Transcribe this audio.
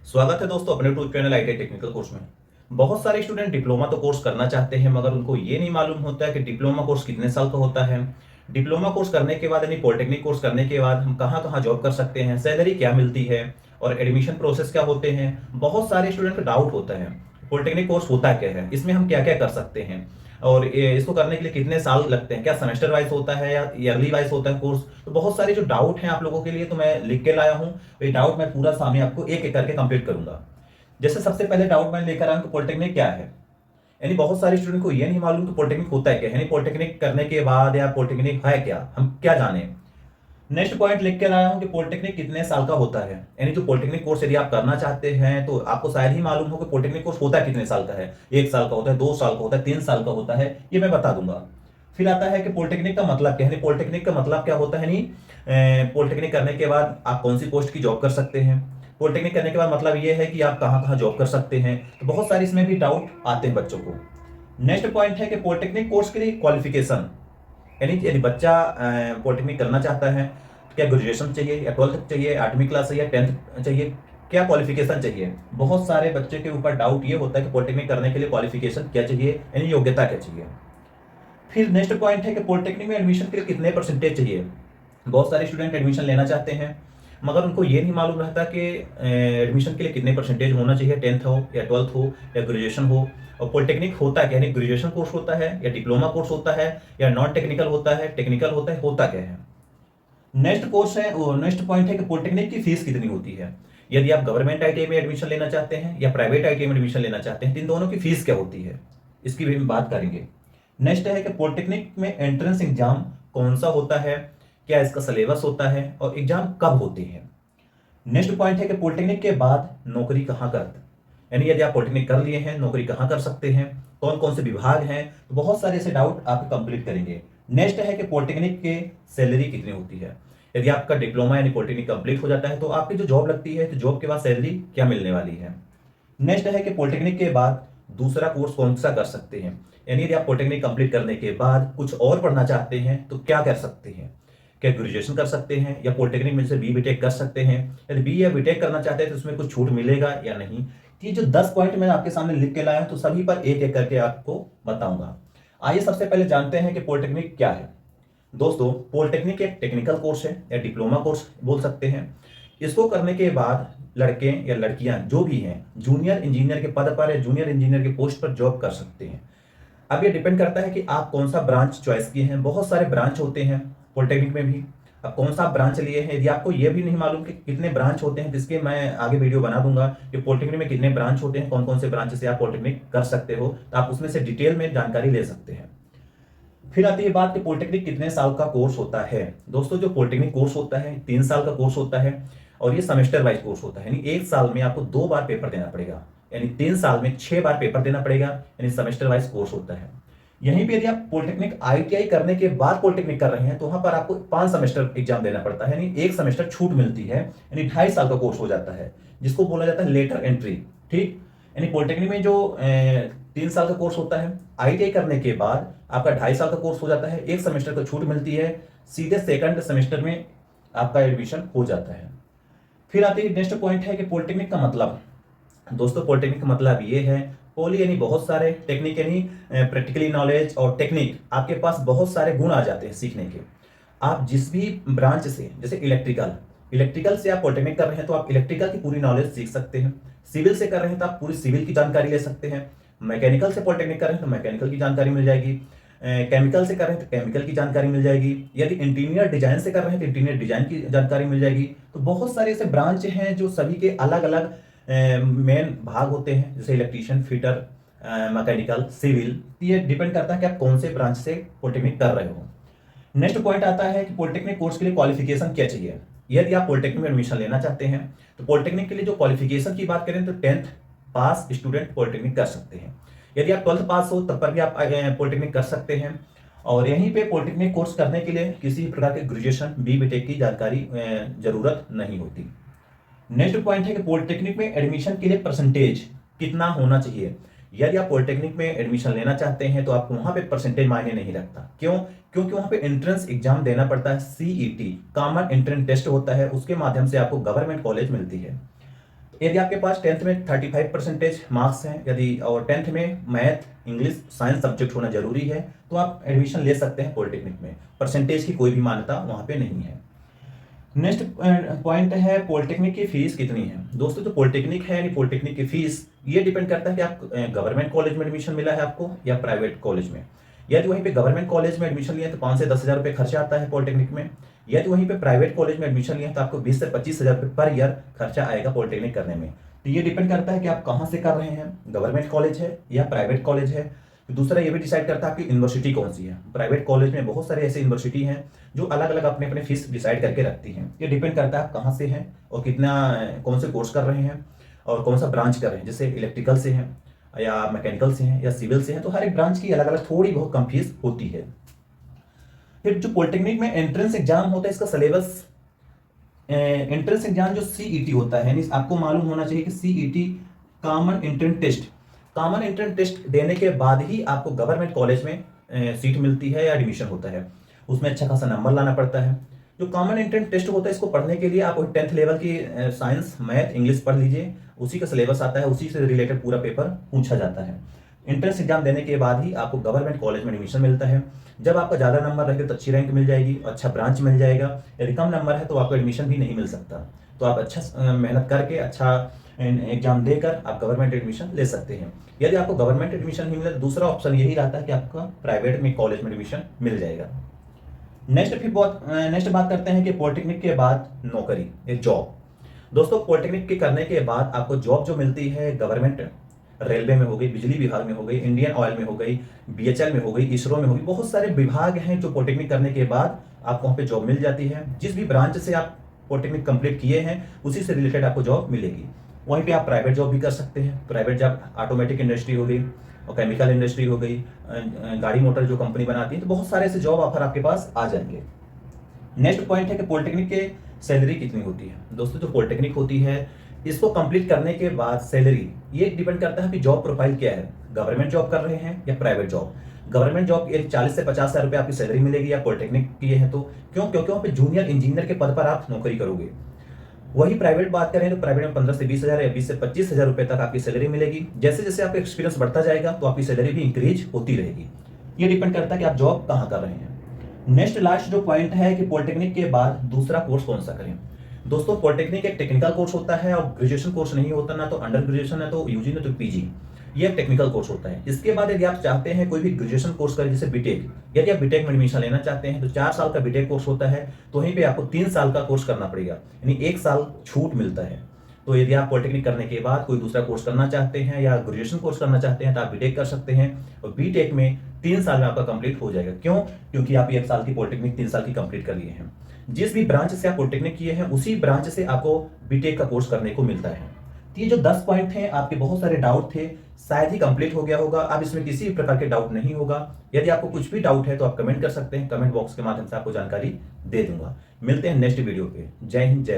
स्वागत है दोस्तों अपने YouTube channel IT technical course में। बहुत सारे स्टूडेंट डिप्लोमा तो कोर्स करना चाहते हैं मगर उनको ये नहीं मालूम होता है कि डिप्लोमा कोर्स कितने साल का होता है। डिप्लोमा कोर्स करने के बाद यानी पॉलिटेक्निक कोर्स करने के बाद हम कहाँ कहाँ जॉब कर सकते हैं, सैलरी क्या मिलती है और एडमिशन प्रोसेस क्या होते हैं। बहुत सारे स्टूडेंट को डाउट होता है पॉलिटेक्निक कोर्स होता क्या है, इसमें हम क्या क्या कर सकते हैं और इसको करने के लिए कितने साल लगते हैं, क्या सेमेस्टर वाइज होता है या ईयरली वाइज होता है कोर्स। तो बहुत सारे जो डाउट हैं आप लोगों के लिए तो मैं लिख के लाया हूँ। ये डाउट मैं पूरा सामने आपको एक एक करके कंप्लीट करूंगा। जैसे सबसे पहले डाउट मैं लेकर आया कि पॉलिटेक्निक क्या है। यानी बहुत सारे स्टूडेंट को ये नहीं मालूम कि पॉलिटेक्निक होता है क्या, यानी पॉलिटेक्निक करने के बाद या पॉलिटेक्निक है क्या, हम क्या जाने। नेक्स्ट पॉइंट लिख कर आया हूं कि पॉलिटेक्निक कितने साल का होता है। यानी जो पॉलिटेक्निक कोर्स यदि आप करना चाहते हैं तो आपको शायद ही मालूम हो कि पॉलिटेक्निक कोर्स होता है कितने साल का है, 1 साल का होता है, 2 साल का होता है, 3 साल का होता है, ये मैं बता दूंगा। फिर आता है कि पॉलिटेक्निक का मतलब क्या है, पॉलिटेक्निक का मतलब क्या होता है। नहीं, पॉलिटेक्निक करने के बाद आप कौन सी पोस्ट की जॉब कर सकते हैं। पॉलिटेक्निक करने के बाद मतलब ये है कि आप कहाँ कहाँ जॉब कर सकते हैं। तो बहुत सारे इसमें भी डाउट आते हैं बच्चों को। नेक्स्ट पॉइंट है कि पॉलिटेक्निक कोर्स के लिए क्वालिफिकेशन, यानी यदि बच्चा पॉलिटेक्निक करना चाहता है तो क्या ग्रेजुएशन चाहिए या 12th चाहिए, 8वीं क्लास या 10th चाहिए, क्या क्वालिफिकेशन चाहिए। बहुत सारे बच्चे के ऊपर डाउट ये होता है कि पॉलिटेक्निक करने के लिए क्वालिफिकेशन क्या चाहिए, यानी योग्यता क्या चाहिए। फिर नेक्स्ट पॉइंट है कि पॉलिटेक्निक में एडमिशन के लिए कितने परसेंटेज चाहिए। बहुत सारे स्टूडेंट एडमिशन लेना चाहते हैं मगर उनको ये नहीं मालूम रहता कि एडमिशन के लिए कितने परसेंटेज होना चाहिए, 10th हो या 12th हो या ग्रेजुएशन हो। और पॉलिटेक्निक होता है क्या, यानी ग्रेजुएशन कोर्स होता है या डिप्लोमा कोर्स होता है या नॉन टेक्निकल होता है, टेक्निकल होता क्या है। नेक्स्ट कोर्स है नेक्स्ट पॉइंट है कि पॉलिटेक्निक की फीस कितनी होती है। यदि आप गवर्नमेंट आईटीआई में एडमिशन लेना चाहते हैं या प्राइवेट आईटीआई में एडमिशन लेना चाहते हैं तो इन दोनों की फीस क्या होती है, इसकी भी हम बात करेंगे। नेक्स्ट है कि पॉलिटेक्निक में एंट्रेंस एग्जाम कौन सा होता है, क्या इसका सिलेबस होता है और एग्जाम कब होते हैं। नेक्स्ट पॉइंट है कि पॉलिटेक्निक के बाद नौकरी कहाँ करते, यानी यदि आप पॉलिटेक्निक कर लिए हैं नौकरी कहाँ कर सकते हैं, कौन कौन से विभाग हैं। तो बहुत सारे ऐसे डाउट आप कंप्लीट करेंगे। नेक्स्ट है कि पॉलिटेक्निक के सैलरी कितनी होती है। यदि आपका डिप्लोमा यानी पॉलिटेक्निक कंप्लीट हो जाता है तो आपकी जो जॉब लगती है तो जॉब के बाद सैलरी क्या मिलने वाली है। नेक्स्ट है कि पॉलिटेक्निक के बाद दूसरा कोर्स कौन सा कर सकते हैं, यानी यदि आप पॉलिटेक्निक कंप्लीट करने के बाद कुछ और पढ़ना चाहते हैं तो क्या कर सकते हैं। क्या ग्रेजुएशन कर सकते हैं या पॉलिटेक्निक में से बी बीटेक कर सकते हैं। यदि बी या बीटेक करना चाहते हैं तो उसमें कुछ छूट मिलेगा या नहीं। ये जो 10 पॉइंट मैं आपके सामने लिख के लाया हूं तो सभी पर एक एक करके आपको बताऊंगा। आइए सबसे पहले जानते हैं कि पॉलिटेक्निक क्या है। दोस्तों पॉलिटेक्निक एक टेक्निकल कोर्स है या डिप्लोमा कोर्स बोल सकते हैं। इसको करने के बाद लड़के या लड़कियां जो भी हैं जूनियर इंजीनियर के पद पर या जूनियर इंजीनियर के पोस्ट पर जॉब कर सकते हैं। अब ये डिपेंड करता है कि आप कौन सा ब्रांच चॉइस किए हैं। बहुत सारे ब्रांच होते हैं पॉलिटेक्निक में भी। अब कौन सा ब्रांच लिए हैं, यदि आपको ये भी नहीं मालूम कि कितने ब्रांच होते हैं जिसके मैं आगे वीडियो बना दूंगा कि पॉलिटेक्निक में कितने ब्रांच होते हैं, कौन कौन से ब्रांच से आप पॉलिटेक्निक कर सकते हो, तो आप उसमें से डिटेल में जानकारी ले सकते हैं। फिर आती है बात कि पॉलिटेक्निक कितने साल का कोर्स होता है। दोस्तों जो पॉलिटेक्निक कोर्स होता है 3 साल का कोर्स होता है और ये सेमेस्टर वाइज कोर्स होता है, यानी 1 साल में आपको 2 बार पेपर देना पड़ेगा, यानी 3 साल में 6 बार पेपर देना पड़ेगा, यानी सेमेस्टर वाइज कोर्स होता है। यहीं पे यदि आप पॉलिटेक्निक आईटीआई करने के बाद पॉलिटेक्निक कर रहे हैं तो वहां पर आपको 5 सेमेस्टर एग्जाम देना पड़ता है, यानी 1 सेमेस्टर छूट मिलती है, यानी 2.5 साल का कोर्स हो जाता है जिसको बोला जाता है लेटर एंट्री। ठीक, यानी पॉलिटेक्निक में जो 3 साल का कोर्स होता है, आईटीआई करने के बाद आपका 2.5 साल का कोर्स हो जाता है, 1 सेमेस्टर का छूट मिलती है, सीधे सेकंड सेमेस्टर में आपका एडमिशन हो जाता है। फिर आती है नेक्स्ट पॉइंट है कि पॉलिटेक्निक का मतलब। दोस्तों पॉलिटेक्निक का मतलब ये है, पॉली यानी बहुत सारे, टेक्निक यानी प्रैक्टिकली नॉलेज और टेक्निक, आपके पास बहुत सारे गुण आ जाते हैं सीखने के। आप जिस भी ब्रांच से, जैसे इलेक्ट्रिकल, इलेक्ट्रिकल से आप पॉलिटेक्निक कर रहे हैं तो आप इलेक्ट्रिकल की पूरी नॉलेज सीख सकते हैं। सिविल से कर रहे हैं तो आप पूरी सिविल की जानकारी ले सकते हैं। मैकेनिकल से पॉलिटेक्निक कर रहे हैं तो मैकेनिकल की जानकारी मिल जाएगी। केमिकल से कर रहे हैं तो केमिकल की जानकारी मिल जाएगी। यदि इंटीरियर डिजाइन से कर रहे हैं तो इंटीरियर डिजाइन की जानकारी मिल जाएगी। तो बहुत सारे ऐसे ब्रांच हैं जो सभी के अलग अलग मेन भाग होते हैं, जैसे इलेक्ट्रीशियन, फिटर, मैकेनिकल, सिविल। ये डिपेंड करता है कि आप कौन से ब्रांच से पॉलिटेक्निक कर रहे हो। नेक्स्ट पॉइंट आता है कि पॉलिटेक्निक कोर्स के लिए क्वालिफिकेशन क्या चाहिए। यदि आप पॉलिटेक्निक में एडमिशन लेना चाहते हैं तो पॉलिटेक्निक के लिए जो क्वालिफिकेशन की बात करें तो 10th पास स्टूडेंट पॉलिटेक्निक कर सकते हैं। यदि आप 12th पास हो तब पर भी आप पॉलिटेक्निक कर सकते हैं। और यहीं पे पॉलिटेक्निक कोर्स करने के लिए किसी भी प्रकार के ग्रेजुएशन बी बीटेक की जानकारी जरूरत नहीं होती। नेक्स्ट पॉइंट है कि पॉलिटेक्निक में एडमिशन के लिए परसेंटेज कितना होना चाहिए। यदि आप पॉलिटेक्निक में एडमिशन लेना चाहते हैं तो आपको वहां पे परसेंटेज मायने नहीं रखता। क्यों? क्योंकि वहां पे एंट्रेंस एग्जाम देना पड़ता है, सीईटी कॉमन एंट्रेंस टेस्ट होता है, उसके माध्यम से आपको गवर्नमेंट कॉलेज मिलती है। यदि आपके पास 10th में 35% मार्क्स हैं यदि और 10th में मैथ इंग्लिश साइंस सब्जेक्ट होना जरूरी है तो आप एडमिशन ले सकते हैं पॉलिटेक्निक में। परसेंटेज की कोई भी मान्यता वहाँ पे नहीं है। नेक्स्ट पॉइंट है पॉलिटेक्निक की फीस कितनी है। दोस्तों जो पॉलिटेक्निक है यानी पॉलिटेक्निक की फीस ये डिपेंड करता है कि आप गवर्नमेंट कॉलेज में एडमिशन मिला है आपको या प्राइवेट कॉलेज में। यदि वहीं पे गवर्नमेंट कॉलेज में एडमिशन लिया तो 5 से 10 हज़ार रुपये खर्चा आता है पॉलिटेक्निक में। यदि वहीं पे प्राइवेट कॉलेज में एडमिशन लिया तो आपको 20 से 25 हज़ार रुपये पर ईयर खर्चा आएगा पॉलिटेक्निक करने में। तो ये डिपेंड करता है कि आप कहाँ से कर रहे हैं, गवर्नमेंट कॉलेज है या प्राइवेट कॉलेज है। दूसरा ये भी डिसाइड करता है आपकी यूनिवर्सिटी कौन सी है। प्राइवेट कॉलेज में बहुत सारे ऐसे यूनिवर्सिटी हैं जो अलग अलग अपने अपने फीस डिसाइड करके रखती हैं। ये डिपेंड करता है आप कहाँ से हैं और कितना कौन से कोर्स कर रहे हैं और कौन सा ब्रांच कर रहे हैं। जैसे इलेक्ट्रिकल से हैं या मैकेनिकल से हैं या सिविल से हैं तो हर एक ब्रांच की अलग अलग थोड़ी बहुत कम फीस होती है। फिर जो पॉलिटेक्निक में एंट्रेंस एग्जाम होता है इसका सिलेबस एंट्रेंस एग्जाम जो सीईटी होता है यानी आपको मालूम होना चाहिए कि सीईटी कॉमन एंट्रेंस टेस्ट देने के बाद ही आपको गवर्नमेंट कॉलेज में सीट मिलती है या एडमिशन होता है। उसमें अच्छा खासा नंबर लाना पड़ता है। जो कॉमन एंट्रेंस टेस्ट होता है इसको पढ़ने के लिए आप 10th लेवल की साइंस मैथ इंग्लिश पढ़ लीजिए। उसी का सिलेबस आता है, उसी से रिलेटेड पूरा पेपर पूछा जाता है। एंट्रेंस एग्जाम देने के बाद ही आपको गवर्नमेंट कॉलेज में एडमिशन मिलता है। जब आपका ज़्यादा नंबर रहेगा तो अच्छी रैंक मिल जाएगी, अच्छा ब्रांच मिल जाएगा। यदि कम नंबर है तो आपको एडमिशन भी नहीं मिल सकता। तो आप अच्छा मेहनत करके अच्छा एग्जाम देकर आप गवर्नमेंट एडमिशन ले सकते हैं। यदि आपको गवर्नमेंट एडमिशन नहीं मिले तो दूसरा ऑप्शन यही रहता है कि आपका प्राइवेट में कॉलेज में एडमिशन मिल जाएगा। नेक्स्ट बात करते हैं कि पॉलिटेक्निक के बाद नौकरी एक जॉब। दोस्तों पॉलिटेक्निक के करने के बाद आपको जॉब जो मिलती है गवर्नमेंट रेलवे में हो गई, बिजली विभाग में हो गई, इंडियन ऑयल में हो गई, बीएचएल में हो गई, इसरो में हो गई। बहुत सारे विभाग हैं जो पॉलिटेक्निक करने के बाद आपको वहाँ पे जॉब मिल जाती है। जिस भी ब्रांच से आप पॉलिटेक्निक कंप्लीट किए हैं उसी से रिलेटेड आपको जॉब मिलेगी। वहीं पे आप प्राइवेट जॉब भी कर सकते हैं। प्राइवेट जॉब ऑटोमेटिक इंडस्ट्री हो गई और केमिकल इंडस्ट्री हो गई, गाड़ी मोटर जो कंपनी बनाती है, तो बहुत सारे ऐसे जॉब ऑफर आपके पास आ जाएंगे। नेक्स्ट पॉइंट है कि पॉलिटेक्निक के सैलरी कितनी होती है। दोस्तों जो पॉलिटेक्निक होती है इसको कंप्लीट करने के बाद सैलरी ये डिपेंड करता है कि जॉब प्रोफाइल क्या है, गवर्नमेंट जॉब कर रहे हैं या प्राइवेट जॉब। गवर्नमेंट जॉब 40 से 50 हज़ार रुपये आपकी सैलरी मिलेगी या पॉलिटेक्निक किए हैं तो। क्योंकि वहाँ पे जूनियर इंजीनियर के पद पर आप नौकरी करोगे। वही प्राइवेट बात करें तो प्राइवेट में 15 से 20 हज़ार या 20 से 25 हज़ार रुपये तक आपकी सैलरी मिलेगी। जैसे जैसे आपका एक्सपीरियंस बढ़ता जाएगा तो आपकी सैलरी भी इंक्रीज होती रहेगी। ये डिपेंड करता है कि आप जॉब कहाँ कर रहे हैं। नेक्स्ट लास्ट जो पॉइंट है कि पॉलिटेक्निक के बाद दूसरा कोर्स कौन सा करें। दोस्तों पॉलिटेक्निक एक टेक्निकल कोर्स होता है और ग्रेजुएशन कोर्स नहीं होता, ना तो अंडर ग्रेजुएशन है तो यूजी ना तो पीजी। ये एक टेक्निकल कोर्स होता है। इसके बाद यदि आप चाहते हैं कोई भी ग्रेजुएशन कोर्स करें जैसे बीटेक, यदि आप बीटेक में एडमिशन लेना चाहते हैं तो 4 साल का बीटेक कोर्स होता है। तो वहीं पे आपको 3 साल का कोर्स करना पड़ेगा यानी 1 साल छूट मिलता है। तो यदि आप पॉलिटेक्निक करने के बाद कोई दूसरा कोर्स करना चाहते हैं या ग्रेजुएशन कोर्स करना चाहते हैं तो आप बीटेक कर सकते हैं और बीटेक में 3 साल में आपका कंप्लीट हो जाएगा। क्यों? क्योंकि आप 1 साल की पॉलिटेक्निक 3 साल की कंप्लीट कर लिए हैं। जिस भी ब्रांच से आप पॉलिटेक्निक किए हैं उसी ब्रांच से आपको बीटेक का कोर्स करने को मिलता है। तो ये जो 10 पॉइंट थे आपके बहुत सारे डाउट थे, शायद ही कंप्लीट हो गया होगा। अब इसमें किसी भी प्रकार के डाउट नहीं होगा। यदि आपको कुछ भी डाउट है तो आप कमेंट कर सकते हैं, कमेंट बॉक्स के माध्यम से आपको जानकारी दे दूंगा। मिलते हैं नेक्स्ट वीडियो पे। जय हिंद, जय भारत।